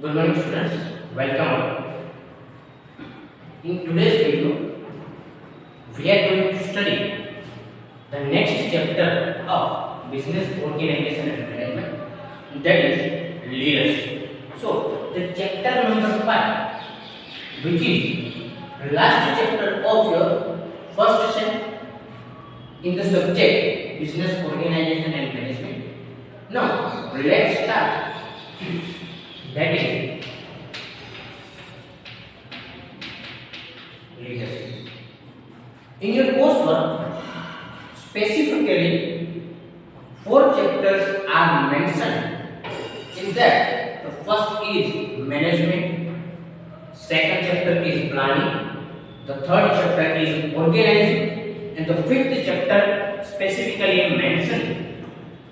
Good morning students, welcome. In today's video, we are going to study the next chapter of business organization and management, that is leadership. So, the chapter number 5, which is last chapter of your first sem in the subject business organization and management. Now, let's start. That is leadership. In your coursework, specifically 4 chapters are mentioned. In that, the first is management, second chapter is planning, the third chapter is organizing, and the fifth chapter specifically mentioned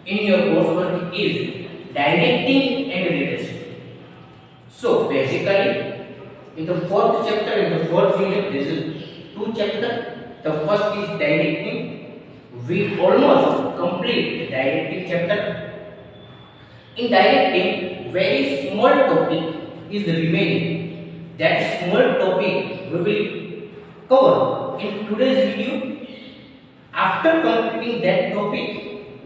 in your coursework is directing and leadership. So basically, in the 4th chapter, in the 4th unit, there is 2 chapters. The first is directing. We almost complete the directing chapter. In directing, very small topic is remaining. That small topic we will cover in today's video. After completing that topic,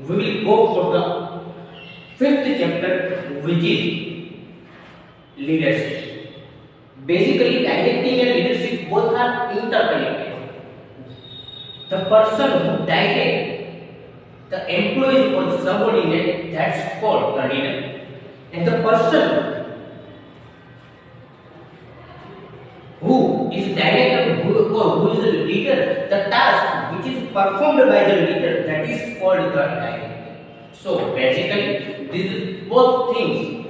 we will go for the 5th chapter, which is leadership. Basically, directing and leadership both are interconnected. The person who directs the employees or the subordinate, that's called the leader. And the person who is director who is the leader, the task which is performed by the leader, that is called the director. So basically, these both things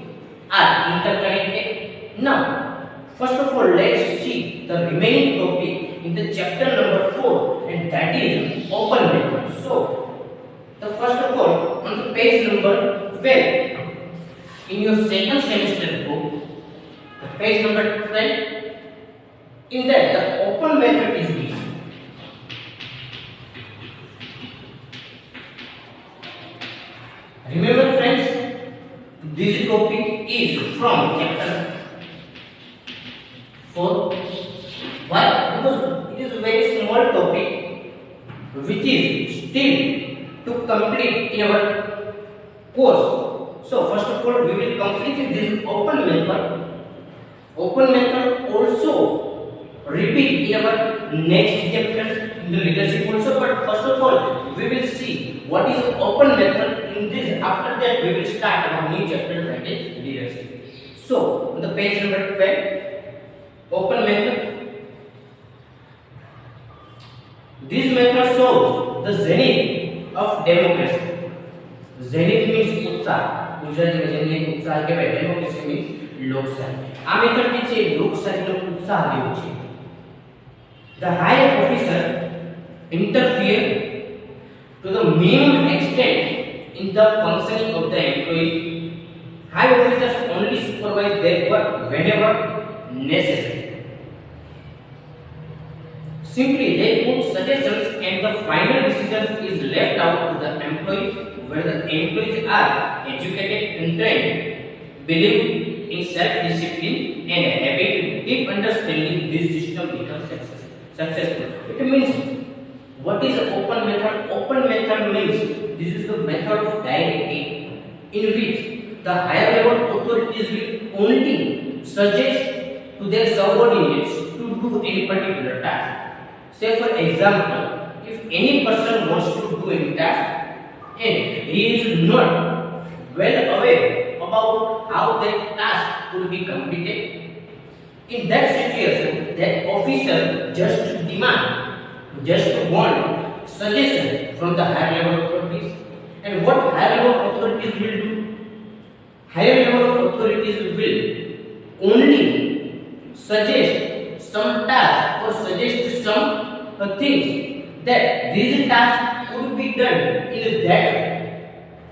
are interconnected. Now, first of all, let's see the remaining topic in the chapter number 4, and that is open method. So, the first of all, on the page number 12, in your second semester book, the page number 12, in that the open method is this. Remember friends, this topic is from chapter 4. Why? Because it is a very small topic which is still to complete in our course. So first of all, we will complete this open method. Open method also repeat in our next chapter in the leadership also. But first of all, we will see what is open method. In this, after that, we will start our new chapter, that is leadership. So, on the page number 12, open method. This method shows the zenith of democracy. Zenith means उत्साह. गुजराती में zenith उत्साह के बाद democracy means लोकशाही. આ method જે છે લોકશાહીનો ઉત્સાહ દેવો છે. The higher officer interfere to the minimum extent in the functioning of the employees. High officers only supervise their work whenever necessary. Simply, they put suggestions and the final decision is left out to the employees, where the employees are educated and trained, believe in self-discipline and having deep understanding. This system becomes successful. It means, what is open method? Open method means this is the method of directing in which the higher level authorities will only suggest to their subordinates to do any particular task. Say for example, if any person wants to do any task and he is not well aware about how that task could be completed, in that situation, that officer just want suggestion from the higher level authorities. And what higher level authorities will do? Higher level authorities will only suggest some task or suggest some things that these tasks could be done in that way.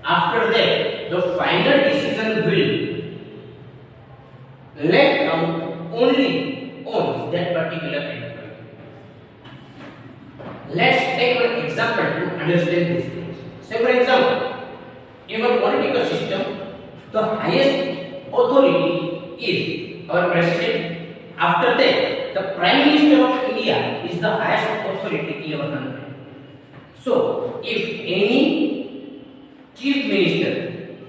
After that, the final decision will left out only on that particular employee. Let's take an example to understand these things. Say for example, in a political system, the highest authority is our president. After that, the Prime Minister of India is the highest authority in our country. So, if any chief minister,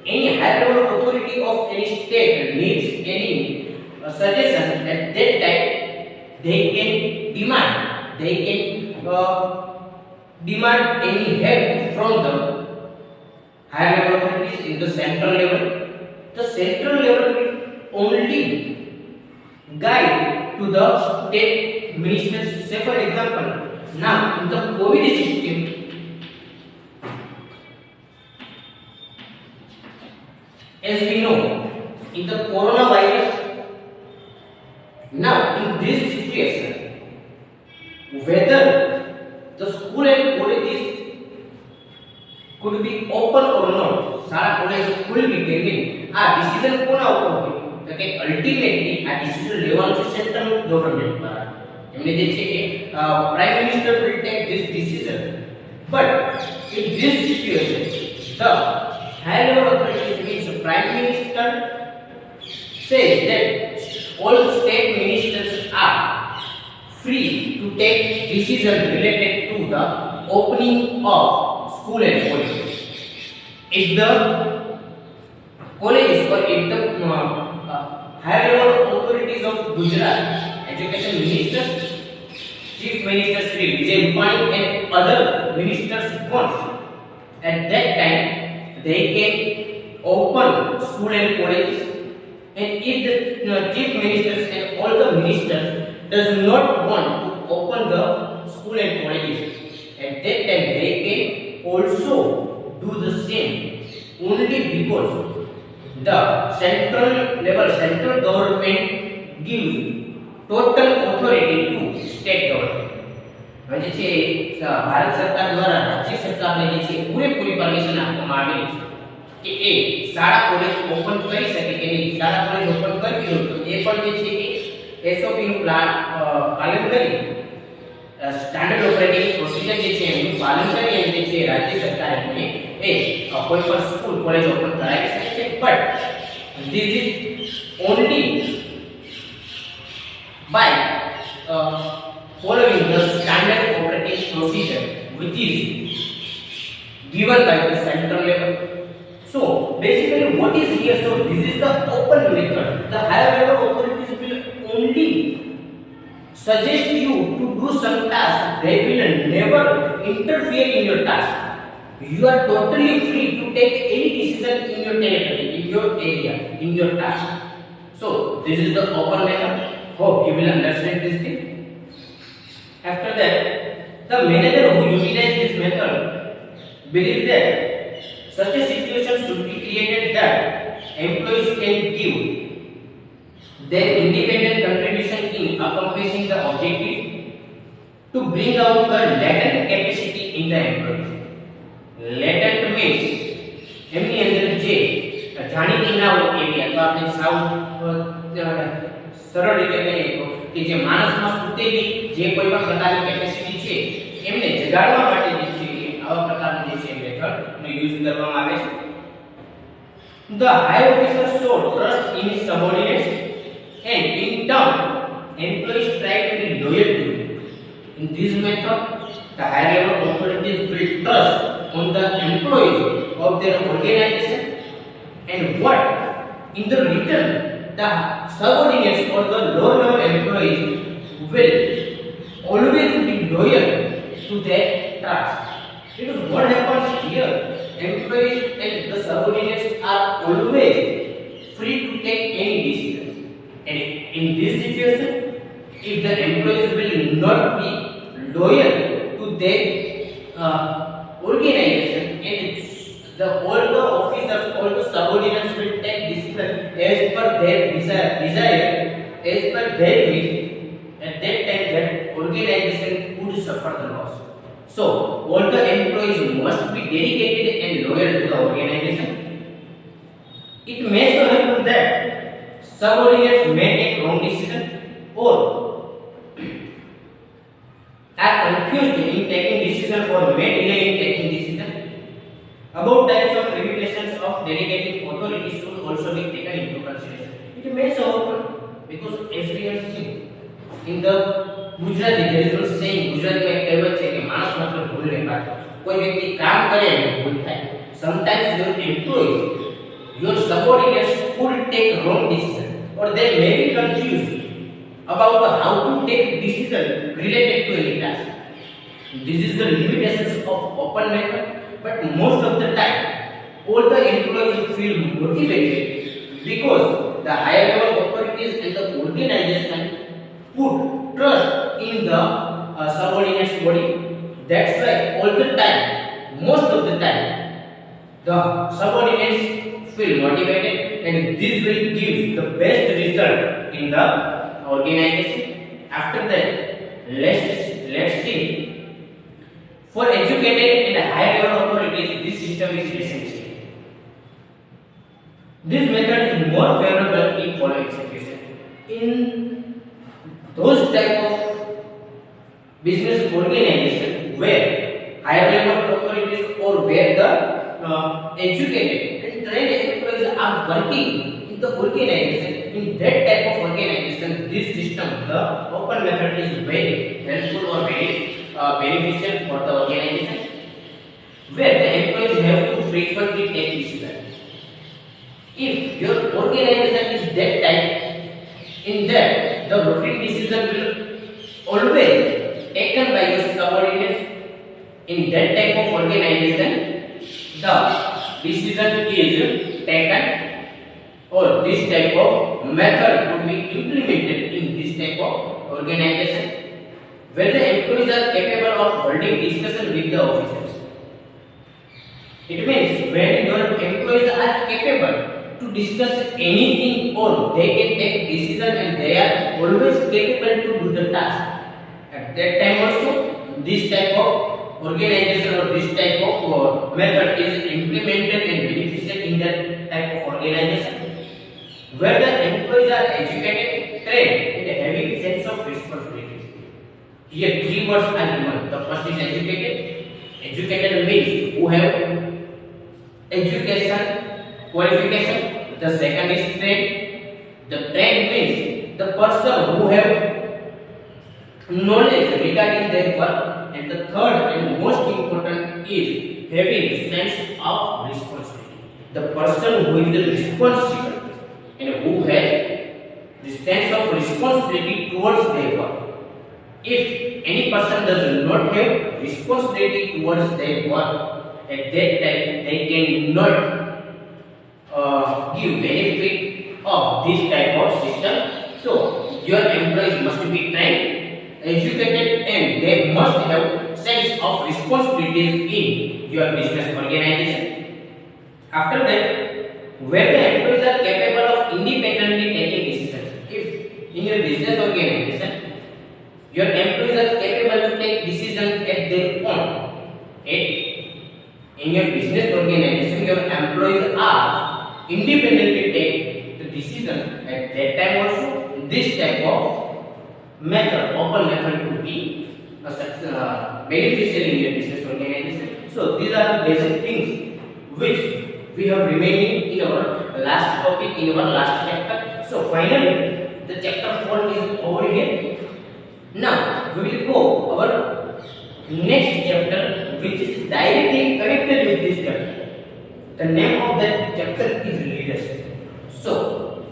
any high level authority of any state needs any suggestion, at that time they can demand any help from the higher level authorities in the central level. The central level will only guide to the state ministers. Say for example, now in the COVID system, as we know, in the coronavirus, now in this situation, whether the school and colleges could be open or not, શાળા college ખુલવી કે નહીં, આ decision કોના ઉપર હોય? તો કે ultimately આ ડિસિઝન લેવાનું છે સેન્ટ્રલ ગવર્નમેન્ટ દ્વારા. એમને જે છે કે prime minister will take this decision. But in this situation, the higher level authorities means the prime minister says that all state ministers are free to take decision related to the opening of school and colleges. If the colleges or if the higher level authorities of Gujarat, education minister, chief minister Sri Vijay Gokani and other ministers wants, at that time they can open school and colleges. And if the chief ministers and all the ministers does not want to open the school and colleges, at that time they can also do the same, only because the central government gives total authority to state government. જે છે ભારત સરકાર દ્વારા રાજ્ય સરકારને જે છે પૂરેપૂરી permission આપવામાં આવેલી છે કે એ શાળા કોલેજ ઓપન કરી શકે કે નહીં. શાળા કોલેજ ઓપન કરવી હોય તો એ પણ જે છે કે એસઓપી નું પાલન કરી સ્ટાન્ડર્ડ ઓપરેટિંગ પ્રોસિજર જે છે એનું પાલન કરી અને જે છે રાજ્ય સરકાર એમને એ કોઈ પણ સ્કૂલ કોલેજ ઓપન કરાવી શકે છે. But this is only by following the standard operating procedure which is given by the central level. So basically what is here, so this is the open method. The higher level authorities will only suggest you to do some task. They will never interfere in your task. You are totally free to take any decision in your territory, in your area, in your task. So this is the open method. Hope you will understand this thing. After that, the manager who utilizes this method believes that such a situation should be created that employees can give their independent contribution in accomplishing the objective to bring out the latent capacity in the employees. Latent means એમની અંદર જે જાણીતી ના હોય એવી, અથવા આપણે સાવ સરળ રીતે કહીએ તો કે જે માણસમાં સુતેલી જે કોઈ પણ પ્રકારની કેપેસિટી છે એમને જગાડવા માટે જે છે આવા પ્રકારનું જે છે મેથડનો યુઝ કરવામાં આવે છે. The high officer show trust in his subordinates and in turn employees try to be loyal to him. In this method, the higher level authorities will trust on the employees of their organization, and what in the return the subordinates or the lower level employees will always be loyal to their task. Because what happens here, employees and the subordinates are always free to take any decisions. And in this situation, if the employees will not be loyal to their organization, and all the officers, all the subordinates will take decision as per their desire, as per their wish, at that time that organization could suffer the loss. So all the employees must be dedicated and loyal to the organization. It may so happen that subordinates may take wrong decision or are confused in taking decision or may delay in taking decision. About types of limitations of delegating authority should also be taken into consideration. It may so happen કોઈ વ્યક્તિ કામ કરે અને ભૂલ થાય. Sometimes your employees, your subordinates could take wrong decision or they may be confused about how to take decision related to any task. This is the limitations of open method, but most of the time all the employees feel motivated because the higher level authorities and the organization put trust in the subordinates body. That's why all the time, most of the time, the subordinates feel motivated and this will give the best result in the organization. After that, let's see. For educated and higher level authorities, this system is essential. This method is more favorable in following situation. In those type of business organization where higher level authorities or where the educated and trained employees are working in the organization, in that type of organization, this system, the open method, is very helpful or very beneficial for the organization, where the employees have to frequently take decisions. If your organization is that type, in that the routine decision will always taken by your subordinates. In that type of organization, the decision is taken or this type of method could be implemented in this type of organization, where the employees are capable of holding discussion with the officers. It means when your employees are capable to discuss anything or they can take decision and they are always capable to do the task. At that time also, this type of organization or this type of method is implemented and beneficial in that type of organization, where the employees are educated, trained, and having sense of responsibility. Here three words are given. The first is educated. Educated means who have education, qualification. The second is trained. The trained means the person who have knowledge regarding their work. And the third and most important is having sense of responsibility. The person who is responsible and who has the sense of responsibility towards their work. If any person does not have responsibility towards their work, at that time they cannot give benefit of this type of system. So your employees must be trained, educated, and they must have sense of responsibilities in your business organization. After that, where the employees are capable of independently taking decisions. If in your business organization, your employees are capable to take decisions at their own. In your business organization, your employees are independently take the decision. At that time also, this type of method, open method, could be beneficial in your business organization. So these are the basic things which we have remaining in our last topic, in our last chapter. So finally, the chapter 4 is over here. Now we will go our next chapter, which is directly connected with this chapter. The name of that chapter is leadership. So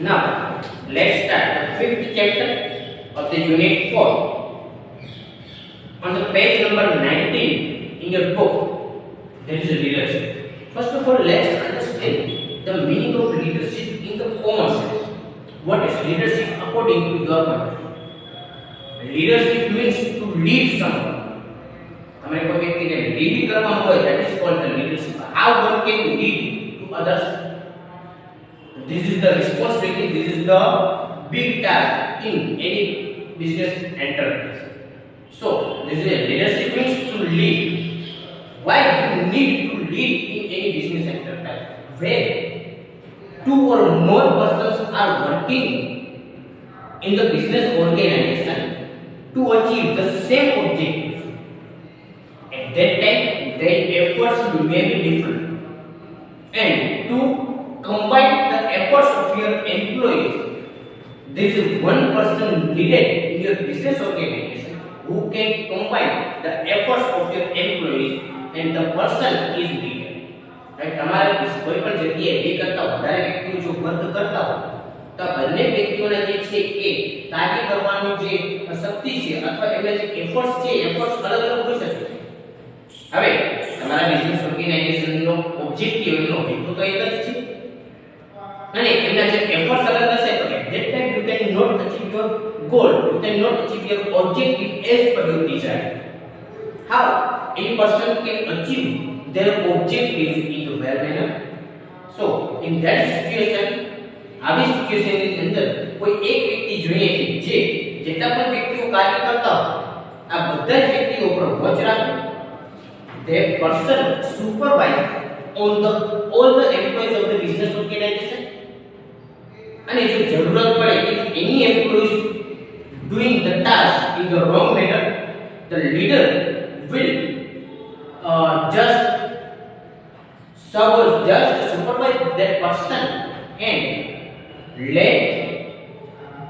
now let's start the 5th chapter of the unit 4. On the page number 19 in your book, there is a leadership. First of all, let's understand the meaning of leadership in the common sense. What is leadership according to your mind? Leadership means to lead someone. हमें कोई व्यक्ति ने lead करना हो, that is called the leadership. How one can lead to others? This is the responsibility. This is the big task in any business enterprise. So this is leadership means to lead. Why do you need to lead in any business enterprise? Where two or more persons are working in the business organization to achieve the same objective. At that time, their efforts may be different, and to combine the efforts of your employees, there is one person needed in your business organization who who can combine the efforts of your employees and the person is leader. right? તમારે કોઈ પણ જગ્યાએ બે કરતા વધારે વ્યક્તિઓ જો work કરતા હોય તો બંને વ્યક્તિઓના જે છે એ કાર્ય કરવાનો જે શક્તિ છે અથવા એમના જે એફર્ટ્સ છે એફર્ટ્સ અલગ અલગ હોઈ શકે છે. હવે તમારા બિઝનેસ ઓર્ગેનાઇઝેશનનો ઓબ્જેક્ટિવ એનો હેતુ તો એક જ છે અને એમના જે એફર્ટ્સ અલગ હશે તો at that time you cannot achieve your goal, you cannot achieve your objective as per your desire. How any person can achieve their objectives in a well manner? So in that situation, આવી situation ની અંદર કોઈ એક વ્યક્તિ જોઈએ છે જે જેટલા પણ વ્યક્તિઓ કાર્ય કરતા હોય આ બધા જ વ્યક્તિઓ પર વોચ રાખે. That person supervise on the all the employees of the business organization. અને જો જરૂરત પડે if any employees doing the task in the wrong manner, the leader will just supervise that person and let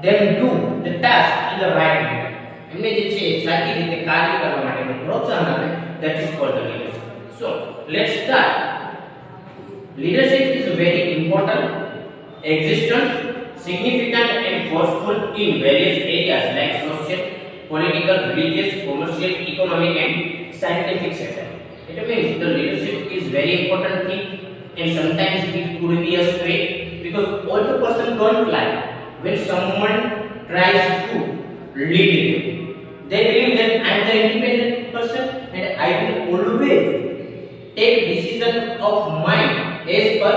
them do the task in the right manner. એમને જે છે સાચી રીતે કાર્ય કરવા માટેનું પ્રોત્સાહન આપે. That is called the leadership. So let's start. Leadership is very important, existent, significant and forceful in various areas like social, political, religious, commercial, economic and scientific sector. It means the leadership is very important thing and sometimes it could be a straight because all the person don't like when someone tries to lead them. They believe that I am the independent person and I will always take decision of mine as per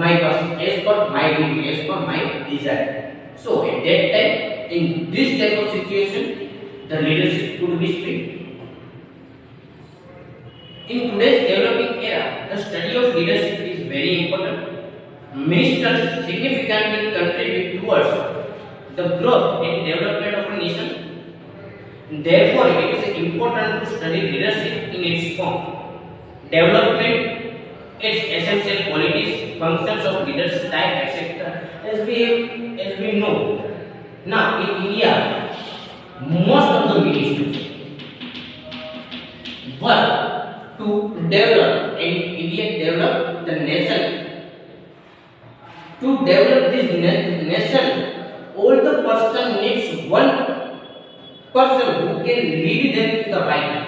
my person, as per my will, as per my desire. So at that time, in this type of situation, the leadership could be strict. In today's developing era, the study of leadership is very important. Ministers significantly contribute towards the growth and development of a nation. Therefore, it is important to study leadership in its form, development, its essential qualities, functions of leaders, type, etc. As we know, now in India, most of the ministers work to develop and India develop the nation. To develop this nation, all the person needs one person who can lead them to the right way.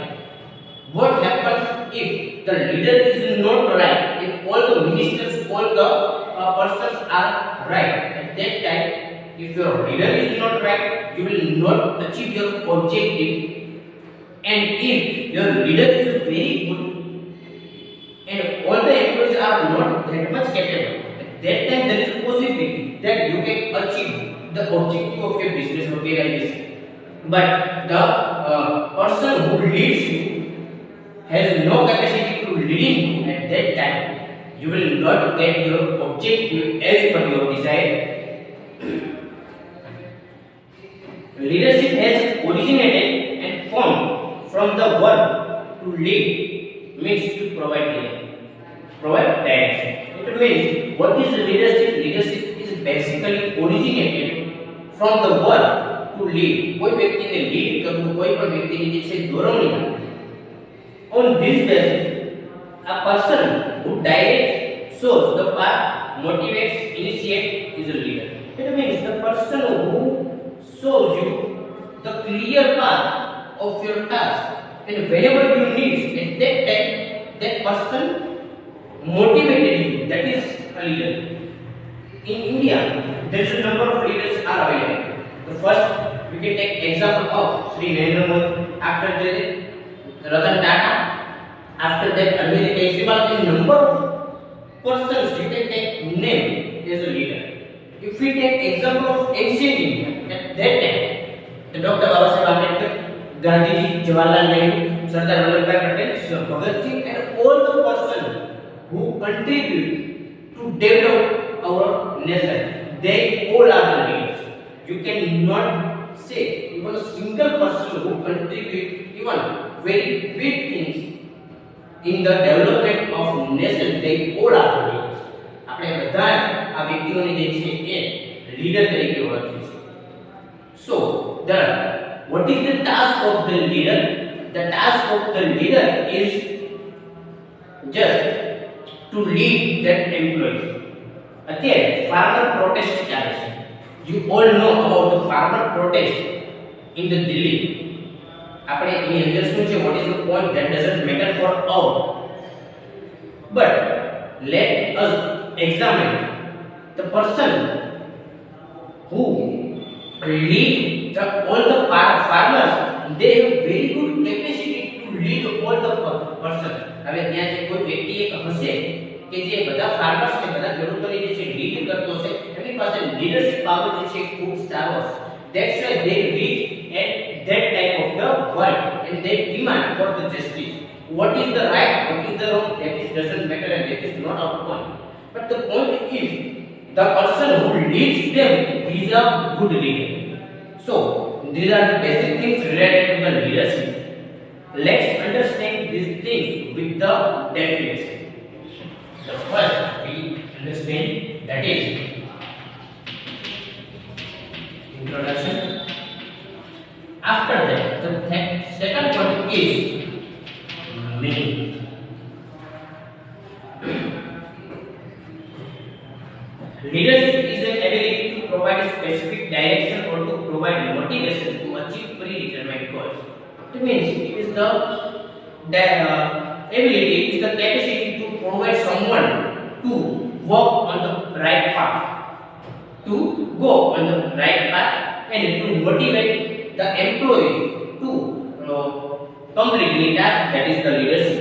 What happens if the leader is not right? If all the ministers, all the persons are right, at that time, if your leader is not right, you will not achieve your objective. And if your leader is very good and all the employees are not that much capable, at that time there is a possibility that you can achieve the objective of your business organization. But the person who leads you has no capacity to lead you, at that time you will not get your objective as per your desire. Leadership has originated and formed from the word to lead, means to provide direction. It means what is leadership? Leadership is basically originated from the word to lead. કોઈ વ્યક્તિને lead કરવું, કોઈ પણ વ્યક્તિની જે છે દોરવણી કરવી. On this basis, a person who directs, shows the path, motivates, initiates is a leader. It means the person who shows you the clear path of your task and whenever you need, at that time, that person motivated you. That is a leader. In India, there is a number of leaders are available. The first, we can take example of Sri Narendra Modi, after that Ratan Tata, after that Arvind Kejriwal, and number of persons you can take name as a leader. If we take example of ancient India, at that time, the Dr. Babasaheb Ambedkar, Gandhiji, Jawaharlal Nehru, Sardar Vallabhbhai Patel, Sir Bhagat Singh, and all the persons who contribute to develop our nation, they all are the leaders. You cannot say even a single person who contribute even very big things in the development of nation, they all are the leaders. આપણે બધા આ વ્યક્તિઓને જે છે એ leader તરીકે ઓળખીએ છીએ. So the what is the task of the leader? The task of the leader is just to lead that employees. અત્યારે farmer protest ચાલે છે. You all know about the farmer protest in the Delhi. આપણે એની અંદર શું છે, what is the point, that doesn't matter for all, but let us examine the person who lead all the farmers. They have very good capacity to lead all the person. હવે ત્યાં જે કોઈ વ્યક્તિ એક હશે કે જે બધા ફાર્મર્સ ને બધા ભેગું કરી જે છે લીડ કરતો છે, એની પાસે લીડરશિપ પાવર જે છે ખૂબ સારો છે. That's why they reach at that type of the world and they demand for the justice. What is the right, what is the wrong, that is doesn't matter and that is not our point. But the point is the person who leads them is a good leader. So these are the basic things related to the leadership. Let's understand these things with the definition. The first we understand, that is introduction. After that, the second point is meaning. Leadership is an ability to provide a specific direction or to provide motivation to achieve predetermined goals. It means it is the ability, it is the capacity to provide someone to walk on the right path, to go on the right path, and to motivate the employee to complete the task, that is the leadership.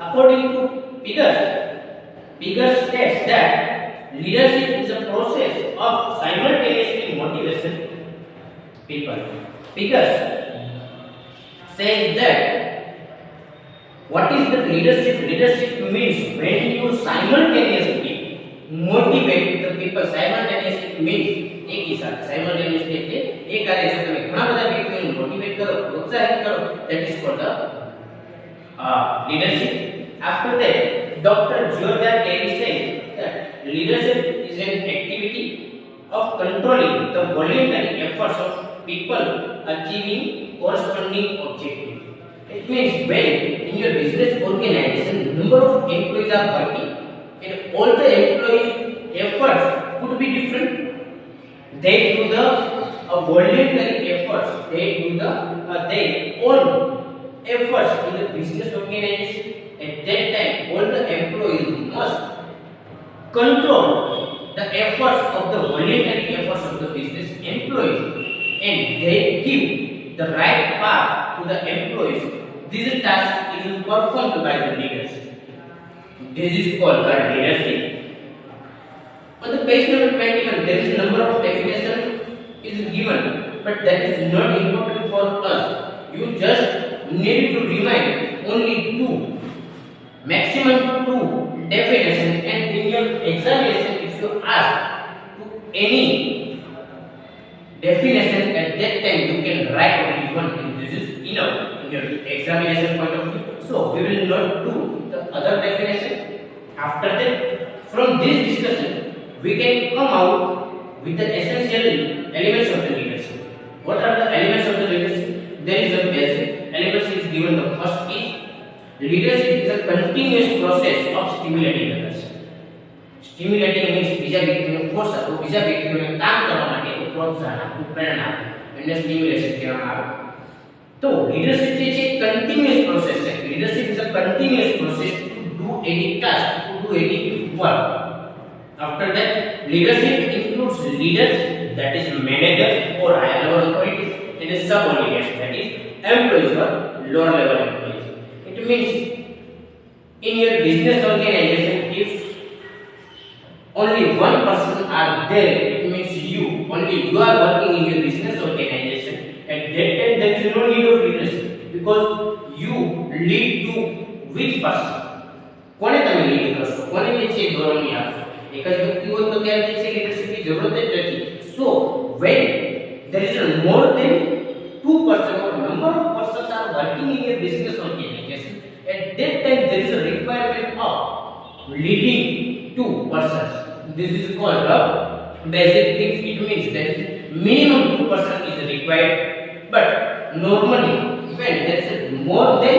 According to figures states that leadership is a process of simultaneously motivation people. Figures says that what is the leadership? Leadership means when you simultaneously motivate the people. Simultaneously means एक ही साथ simultaneously એટલે એક કાર્ય જો તમે ઘણા બધા વ્યક્તિઓને મોટિવેટ કરો, પ્રોત્સાહિત કરો, that is called the leadership. After that, Dr. Georgia Terry says that leadership is an activity of controlling the voluntary efforts of people achieving corresponding objectives. It means when in your business organization number of employees are working and all the employees efforts could be different, they do the voluntary efforts, they do the their own efforts in the business organization. At that time all the employees must control the efforts of the voluntary efforts of the business employees and they give the right path to the employees. This task is performed by the leaders. This is called the leadership. On the page number 21, there is a number of definition is given, but that is not important for us. You just need to remind only two, maximum two definition, and in your examination if you ask to any definition at that time you can write only one, and this is enough in your examination point of view. So we will not do the other definition. After that, from this discussion we can come out with the essential elements of the leadership. What are the elements of the leadership? There is a basic elements is given. The first is leadership is a continuous process of stimulating others. Stimulating means બીજા વ્યક્તિને force આપો, બીજા વ્યક્તિઓને કામ કરવા માટે પ્રોત્સાહન આપવું, પ્રેરણા આપવું, એને સ્ટિમ્યુલેશન કહેવામાં આવે. તો લીડરશિપ જે છે કન્ટિન્યુઅસ પ્રોસેસ છે. Leadership is a continuous process to do any task, to do any work. After that, leadership includes leaders, that is managers or higher level authorities, and subordinates, that is employees or lower level employees. It means in your business organization, if only one person are there, it means only you are working in your business organization. At that time, there is no need of leadership because you lead to which person? કોને તમે lead કરશો, કોને જે છે ગૌરવની આપશો? એક જ વ્યક્તિ હોય તો ત્યારે જે છે લીડરશિપની જરૂરત જ નથી. So when there is more than two person or number of persons are working in your business organization, at that time there is a requirement of leading two persons. This is called a basic things. It means that minimum two person is required, but normally when there is more than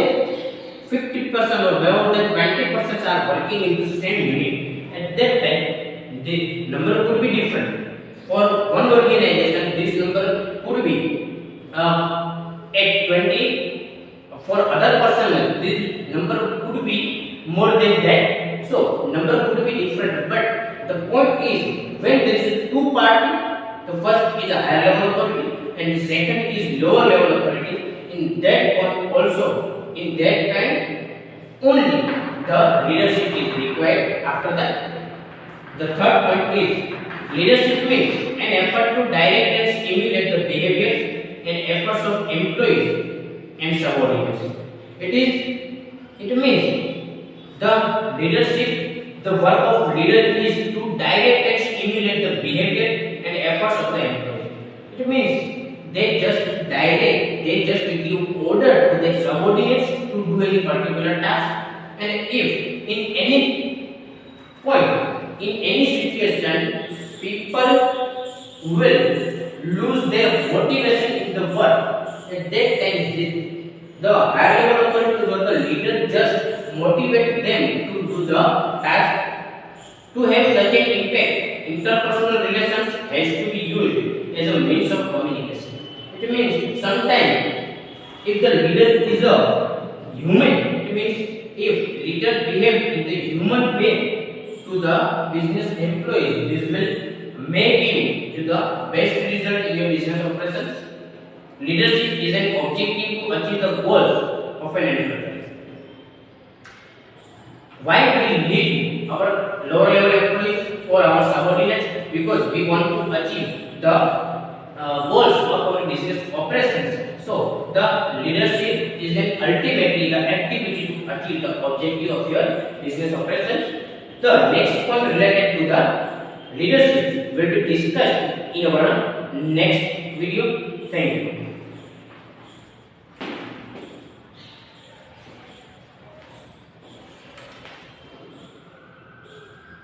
50% or more than 20% are working in the same unit, at that time the number could be different. For one organization, this number could be at 20. For other person, this number could be more than that. So number could be different. But the point is, when there is two party, the first is a higher level authority and the second is lower level authority. In that point also, in that time only the leadership is required. After that, the third point is leadership means an effort to direct and stimulate the behaviors and efforts of employees and subordinates. It means the leadership, the work of leader is to direct and stimulate the behavior and efforts of the employees. It means they just direct, they just give order to the subordinates to do any particular task, and if in any point, in any situation, people will lose their motivation in the work, at that time the higher level authorities or the leader just motivate them to do the task. To have such an impact, interpersonal relations has to be used as a means of communication. It means sometimes if the leader is a human, it means if leader behave in the human way to the business employees, this will may give you the best result in your business operations. Leadership is an objective to achieve the goals of an enterprise. Why we need our lower level employees or our subordinates? Because we want to achieve the goals of our business operations. So the leadership is then ultimately the activity to achieve the objective of your business operations. The next point related to the leadership will be discussed in our next video. Thank you.